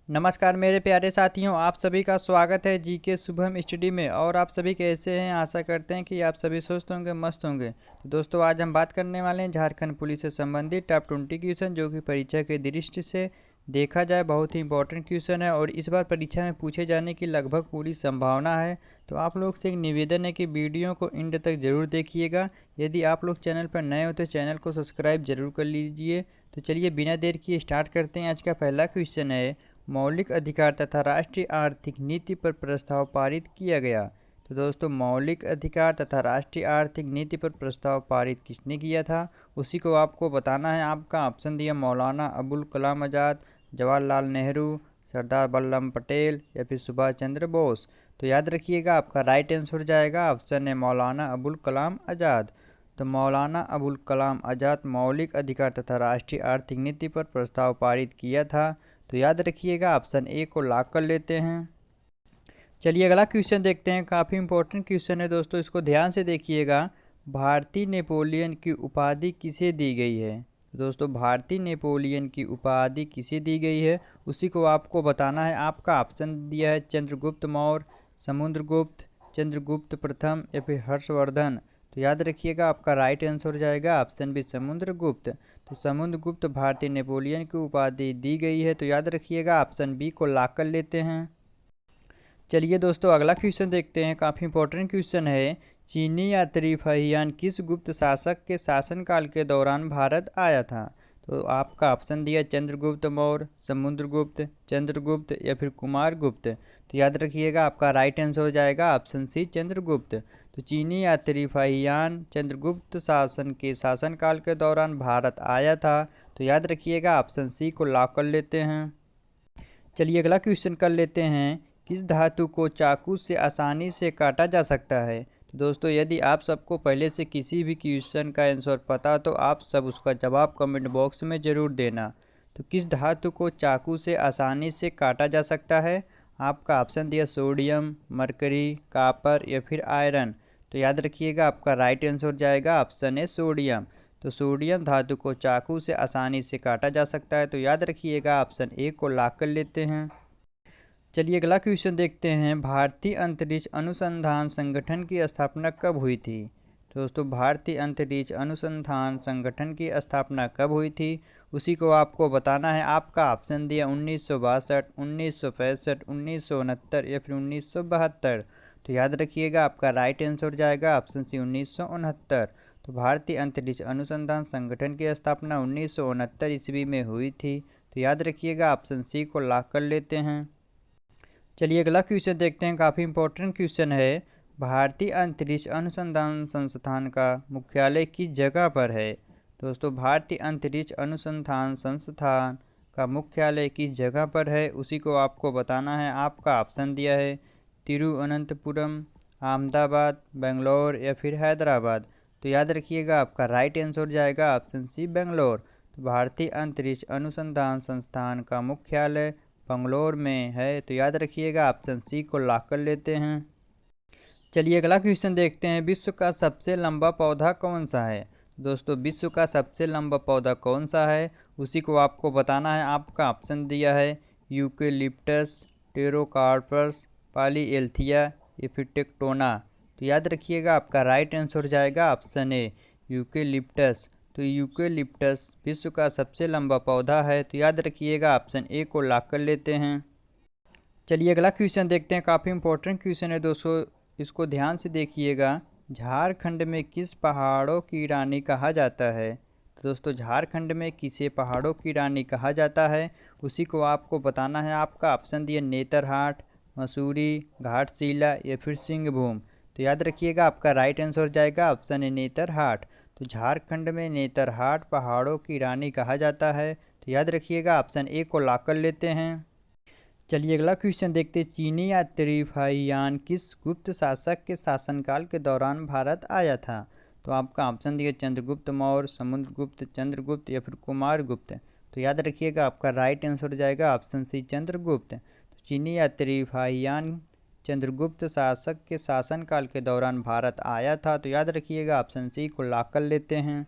नमस्कार मेरे प्यारे साथियों, आप सभी का स्वागत है जीके शुभम स्टडी में। और आप सभी कैसे हैं? आशा करते हैं कि आप सभी स्वस्थ होंगे, मस्त होंगे। तो दोस्तों, आज हम बात करने वाले हैं झारखंड पुलिस से संबंधित टॉप 20 क्वेश्चन, जो कि परीक्षा के दृष्टि से देखा जाए बहुत ही इंपॉर्टेंट क्वेश्चन है और इस बार परीक्षा में पूछे जाने की लगभग पूरी संभावना है। तो आप लोग से एक निवेदन है कि वीडियो को एंड तक ज़रूर देखिएगा। यदि आप लोग चैनल पर नए हो तो चैनल को सब्सक्राइब जरूर कर लीजिए। तो चलिए बिना देर किए स्टार्ट करते हैं। आज का पहला क्वेश्चन है, मौलिक अधिकार तथा राष्ट्रीय आर्थिक नीति पर प्रस्ताव पारित किया गया। तो दोस्तों, मौलिक अधिकार तथा राष्ट्रीय आर्थिक नीति पर प्रस्ताव पारित किसने किया था, उसी को आपको बताना है। आपका ऑप्शन दिया मौलाना अबुल कलाम आज़ाद, जवाहरलाल नेहरू, सरदार वल्लभ पटेल या फिर सुभाष चंद्र बोस। तो याद रखिएगा, आपका राइट आंसर जाएगा ऑप्शन है मौलाना अबुल कलाम आज़ाद। तो मौलाना अबुल कलाम आज़ाद मौलिक अधिकार तथा राष्ट्रीय आर्थिक नीति पर प्रस्ताव पारित किया था। तो याद रखिएगा, ऑप्शन ए को लॉक कर लेते हैं। चलिए अगला क्वेश्चन देखते हैं। काफ़ी इंपॉर्टेंट क्वेश्चन है दोस्तों, इसको ध्यान से देखिएगा। भारतीय नेपोलियन की उपाधि किसे दी गई है? दोस्तों, भारतीय नेपोलियन की उपाधि किसे दी गई है, उसी को आपको बताना है। आपका ऑप्शन दिया है चंद्रगुप्त मौर्य, समुद्रगुप्त, चंद्रगुप्त प्रथम या फिर हर्षवर्धन। तो याद रखिएगा, आपका राइट आंसर जाएगा ऑप्शन बी समुद्रगुप्त। तो समुद्रगुप्त भारतीय नेपोलियन की उपाधि दी गई है। तो याद रखिएगा, ऑप्शन बी को लॉक कर लेते हैं। चलिए दोस्तों, अगला क्वेश्चन देखते हैं। काफ़ी इंपॉर्टेंट क्वेश्चन है। चीनी यात्री फाहियान किस गुप्त शासक के शासनकाल के दौरान भारत आया था? तो आपका ऑप्शन दिया चंद्रगुप्त मौर्य, समुद्रगुप्त, चंद्रगुप्त या फिर कुमारगुप्त। तो याद रखिएगा, आपका राइट आंसर हो जाएगा ऑप्शन सी चंद्रगुप्त। तो चीनी यात्री फाहियान चंद्रगुप्त शासन के शासनकाल के दौरान भारत आया था। तो याद रखिएगा, ऑप्शन सी को लॉक कर लेते हैं। चलिए अगला क्वेश्चन कर लेते हैं। किस धातु को चाकू से आसानी से काटा जा सकता है? तो दोस्तों, यदि आप सबको पहले से किसी भी क्वेश्चन का आंसर पता तो आप सब उसका जवाब कमेंट बॉक्स में ज़रूर देना। तो किस धातु को चाकू से आसानी से काटा जा सकता है? आपका ऑप्शन दिया सोडियम, मरकरी, कापर या फिर आयरन। तो याद रखिएगा, आपका राइट आंसर जाएगा ऑप्शन है सोडियम। तो सोडियम धातु को चाकू से आसानी से काटा जा सकता है। तो याद रखिएगा, ऑप्शन ए को लॉक कर लेते हैं। चलिए अगला क्वेश्चन देखते हैं। भारतीय अंतरिक्ष अनुसंधान संगठन की स्थापना कब हुई थी? तो दोस्तों, भारतीय अंतरिक्ष अनुसंधान संगठन की स्थापना कब हुई थी, उसी को आपको बताना है। आपका ऑप्शन दिया 1962, 1965, 1969 या फिर 1972। तो याद रखिएगा, आपका राइट आंसर जाएगा ऑप्शन सी 1969। तो भारतीय अंतरिक्ष अनुसंधान संगठन की स्थापना 1969 ईस्वी में हुई थी। तो याद रखिएगा, ऑप्शन सी को लॉक कर लेते हैं। चलिए अगला क्वेश्चन देखते हैं। काफ़ी इंपॉर्टेंट क्वेश्चन है। भारतीय अंतरिक्ष अनुसंधान संस्थान का मुख्यालय किस जगह पर है? दोस्तों, भारतीय अंतरिक्ष अनुसंधान संस्थान का मुख्यालय किस जगह पर है, उसी को आपको बताना है। आपका ऑप्शन दिया है तिरुवनंतपुरम, अहमदाबाद, बेंगलोर या फिर हैदराबाद। तो याद रखिएगा, आपका राइट आंसर जाएगा ऑप्शन सी बेंगलोर। तो भारतीय अंतरिक्ष अनुसंधान संस्थान का मुख्यालय बंगलोर में है। तो याद रखिएगा, ऑप्शन सी को लॉक कर लेते हैं। चलिए अगला क्वेश्चन देखते हैं। विश्व का सबसे लंबा पौधा कौन सा है? दोस्तों, विश्व का सबसे लंबा पौधा कौन सा है, उसी को आपको बताना है। आपका ऑप्शन दिया है यूकेलिप्टस, टेरोकार्पस, पॉलीएल्थिया या फिर टेक्टोना। तो याद रखिएगा, आपका राइट आंसर जाएगा ऑप्शन ए यूकेलिप्टस। तो यूकेलिप्टस विश्व का सबसे लंबा पौधा है। तो याद रखिएगा, ऑप्शन ए को लॉक कर लेते हैं। चलिए अगला क्वेश्चन देखते हैं। काफ़ी इंपॉर्टेंट क्वेश्चन है दोस्तों, इसको ध्यान से देखिएगा। झारखंड में किस पहाड़ों की रानी कहा जाता है? तो दोस्तों, झारखंड में किसे पहाड़ों की रानी कहा जाता है, उसी को आपको बताना है। आपका ऑप्शन दिया नेतरहाट, मसूरी, घाटशिला या फिर सिंहभूम। तो याद रखिएगा, आपका राइट आंसर जाएगा ऑप्शन है नेतरहाट। तो झारखंड में नेतरहाट पहाड़ों की रानी कहा जाता है। तो याद रखिएगा, ऑप्शन ए को लॉक कर लेते हैं। चलिए अगला क्वेश्चन देखते हैं। चीनी यात्री फाहियान किस गुप्त शासक के शासनकाल के दौरान भारत आया था? तो आपका ऑप्शन दिया चंद्रगुप्त मौर्य, समुद्रगुप्त, चंद्रगुप्त या फिर कुमारगुप्त। तो याद रखिएगा, आपका राइट आंसर जाएगा ऑप्शन सी चंद्रगुप्त। तो चीनी यात्री फाहियान चंद्रगुप्त शासक के शासनकाल के दौरान भारत आया था। तो याद रखिएगा, ऑप्शन सी को लॉक कर लेते हैं।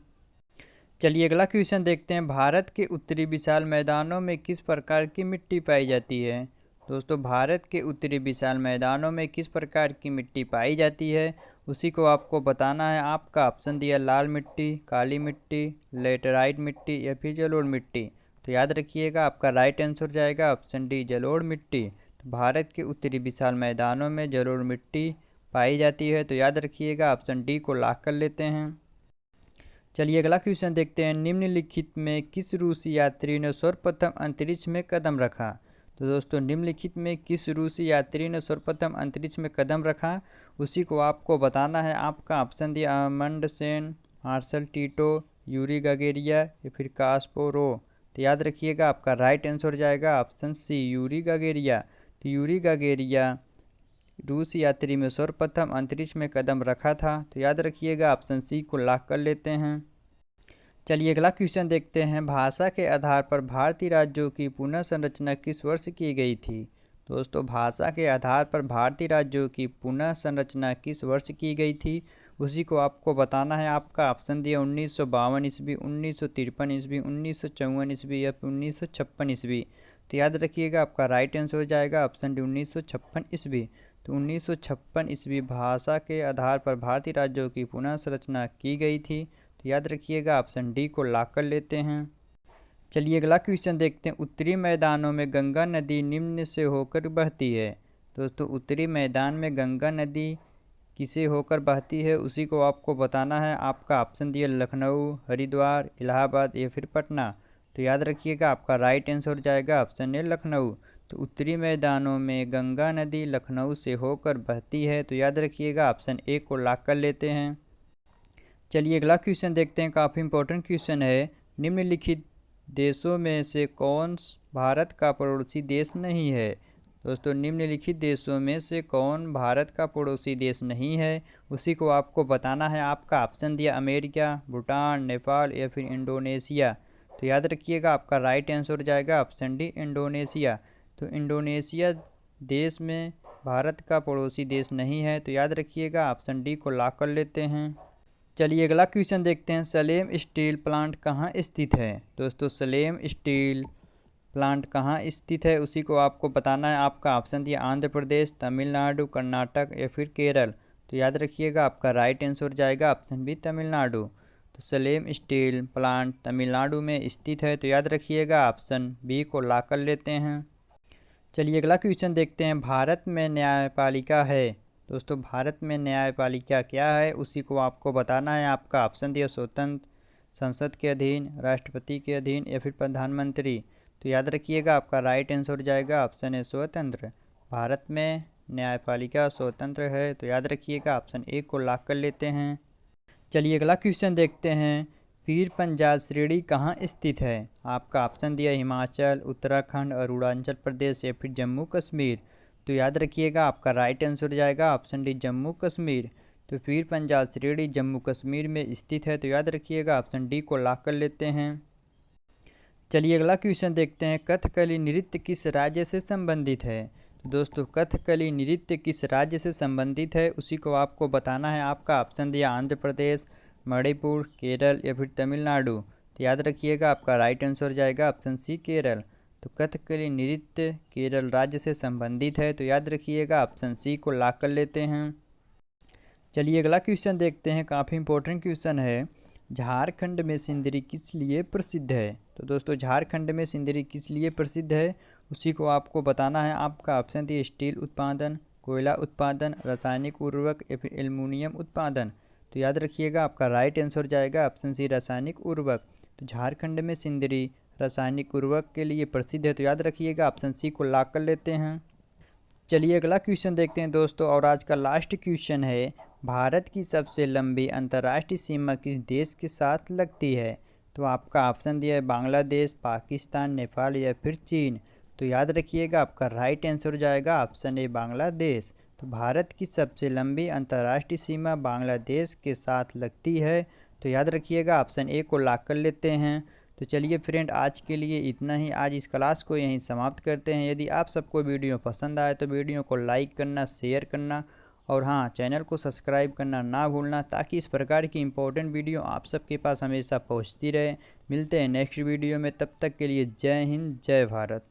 चलिए अगला क्वेश्चन देखते हैं। भारत के उत्तरी विशाल मैदानों में किस प्रकार की मिट्टी पाई जाती है? दोस्तों, भारत के उत्तरी विशाल मैदानों में किस प्रकार की मिट्टी पाई जाती है, उसी को आपको बताना है। आपका ऑप्शन दिया लाल मिट्टी, काली मिट्टी, लेटराइट मिट्टी या फिर जलोढ़ मिट्टी। तो याद रखिएगा, आपका राइट आंसर जाएगा ऑप्शन डी, जलोढ़ मिट्टी। तो भारत के उत्तरी विशाल मैदानों में जलोढ़ मिट्टी पाई जाती है। तो याद रखिएगा, ऑप्शन डी को लॉक कर लेते हैं। चलिए अगला क्वेश्चन देखते हैं। निम्नलिखित में किस रूसी यात्री ने सर्वप्रथम अंतरिक्ष में कदम रखा? तो दोस्तों, निम्नलिखित में किस रूसी यात्री ने सर्वप्रथम अंतरिक्ष में कदम रखा, उसी को आपको बताना है। आपका ऑप्शन दिया almond Sen, Marshal Tito, Yuri गागेरिया या फिर कास्पोरो। तो याद रखिएगा, आपका राइट आंसर जाएगा ऑप्शन सी, यूरी गागेरिया। तो यूरी गागेरिया रूस यात्री में सर्वप्रथम अंतरिक्ष में कदम रखा था। तो याद रखिएगा, ऑप्शन सी को लॉक कर लेते हैं। चलिए अगला क्वेश्चन देखते हैं। भाषा के आधार पर भारतीय राज्यों की पुनः संरचना किस वर्ष की गई थी? दोस्तों, भाषा के आधार पर भारतीय राज्यों की पुनः संरचना किस वर्ष की गई थी, उसी को आपको बताना है। आपका ऑप्शन दिया 1952 ईस्वी, 1953 ईस्वी, 1954 ईस्वी या फिर 1956 ईस्वी। तो याद रखिएगा, आपका राइट आंसर हो जाएगा ऑप्शन डी, 1956 ईस्वी। तो 1956 ईस्वी भाषा के आधार पर भारतीय राज्यों की पुनः संरचना की गई थी। तो याद रखिएगा, ऑप्शन डी को लॉक कर लेते हैं। चलिए अगला क्वेश्चन देखते हैं। उत्तरी मैदानों में गंगा नदी निम्न से होकर बहती है। दोस्तों, उत्तरी मैदान में गंगा नदी किसे होकर बहती है, उसी को आपको बताना है। आपका ऑप्शन दिया लखनऊ, हरिद्वार, इलाहाबाद या फिर पटना। तो याद रखिएगा, आपका राइट आंसर हो जाएगा ऑप्शन ए, लखनऊ। तो उत्तरी मैदानों में गंगा नदी लखनऊ से होकर बहती है। तो याद रखिएगा, ऑप्शन ए को लॉक कर लेते हैं। चलिए अगला क्वेश्चन देखते हैं। काफ़ी इंपॉर्टेंट क्वेश्चन है। निम्नलिखित देशों में से कौन भारत का पड़ोसी देश नहीं है? दोस्तों, निम्नलिखित देशों में से कौन भारत का पड़ोसी देश नहीं है, उसी को आपको बताना है। आपका ऑप्शन दिया अमेरिका, भूटान, नेपाल या फिर इंडोनेशिया। तो याद रखिएगा, आपका राइट आंसर जाएगा ऑप्शन डी, इंडोनेशिया। तो इंडोनेशिया देश में भारत का पड़ोसी देश नहीं है। तो याद रखिएगा, ऑप्शन डी को लॉक कर लेते हैं। चलिए अगला क्वेश्चन देखते हैं। सलेम स्टील प्लांट कहाँ स्थित है? दोस्तों, सलेम स्टील प्लांट कहाँ स्थित है, उसी को आपको बताना है। आपका ऑप्शन दिया आंध्र प्रदेश, तमिलनाडु, कर्नाटक या फिर केरल। तो याद रखिएगा, आपका राइट आंसर जाएगा ऑप्शन बी, तमिलनाडु। तो सलेम स्टील प्लांट तमिलनाडु में स्थित है। तो याद रखिएगा, ऑप्शन बी को लॉक कर लेते हैं। चलिए अगला क्वेश्चन देखते हैं। भारत में न्यायपालिका है। दोस्तों, भारत में न्यायपालिका क्या है, उसी को आपको बताना है। आपका ऑप्शन दिया स्वतंत्र, संसद के अधीन, राष्ट्रपति के अधीन या फिर प्रधानमंत्री। तो याद रखिएगा, आपका राइट आंसर जाएगा ऑप्शन है, स्वतंत्र। भारत में न्यायपालिका स्वतंत्र है। तो याद रखिएगा, ऑप्शन ए को लॉक कर लेते हैं। चलिए अगला क्वेश्चन देखते हैं। पीर पंजाल श्रेणी कहाँ स्थित है? आपका ऑप्शन दिया हिमाचल, उत्तराखंड, अरुणाचल प्रदेश या फिर जम्मू कश्मीर। तो याद रखिएगा, आपका राइट आंसर जाएगा ऑप्शन डी, जम्मू कश्मीर। तो पीर पंजाल श्रेणी जम्मू कश्मीर में स्थित है। तो याद रखिएगा, ऑप्शन डी को लॉक कर लेते हैं। चलिए अगला क्वेश्चन देखते हैं। कथकली नृत्य किस राज्य से संबंधित है? तो दोस्तों, कथकली नृत्य किस राज्य से संबंधित है, उसी को आपको बताना है। आपका ऑप्शन दिया आंध्र प्रदेश, मणिपुर, केरल या फिर तमिलनाडु। तो याद रखिएगा, आपका राइट आंसर जाएगा ऑप्शन सी, केरल। तो कथकली नृत्य केरल राज्य से संबंधित है। तो याद रखिएगा, ऑप्शन सी को लॉक कर लेते हैं। चलिए अगला क्वेश्चन देखते हैं। काफ़ी इंपॉर्टेंट क्वेश्चन है। झारखंड में सिंदरी किस लिए प्रसिद्ध है? तो दोस्तों, झारखंड में सिंदरी किस लिए प्रसिद्ध है, उसी को आपको बताना है। आपका ऑप्शन दिया स्टील उत्पादन, कोयला उत्पादन, रासायनिक उर्वरक या फिर एल्युमिनियम उत्पादन। तो याद रखिएगा, आपका राइट आंसर जाएगा ऑप्शन सी, रासायनिक उर्वरक। तो झारखंड में सिंदरी रासायनिक उर्वरक के लिए प्रसिद्ध है। तो याद रखिएगा, ऑप्शन सी को लॉक कर लेते हैं। चलिए अगला क्वेश्चन देखते हैं दोस्तों, और आज का लास्ट क्वेश्चन है। भारत की सबसे लंबी अंतर्राष्ट्रीय सीमा किस देश के साथ लगती है? तो आपका ऑप्शन दिया है बांग्लादेश, पाकिस्तान, नेपाल या फिर चीन। तो याद रखिएगा, आपका राइट आंसर जाएगा ऑप्शन ए, बांग्लादेश। तो भारत की सबसे लंबी अंतर्राष्ट्रीय सीमा बांग्लादेश के साथ लगती है। तो याद रखिएगा, ऑप्शन ए को लॉक कर लेते हैं। तो चलिए फ्रेंड, आज के लिए इतना ही। आज इस क्लास को यहीं समाप्त करते हैं। यदि आप सबको वीडियो पसंद आए तो वीडियो को लाइक करना, शेयर करना और हाँ, चैनल को सब्सक्राइब करना ना भूलना, ताकि इस प्रकार की इम्पोर्टेंट वीडियो आप सबके पास हमेशा पहुंचती रहे। मिलते हैं नेक्स्ट वीडियो में, तब तक के लिए जय हिंद, जय भारत।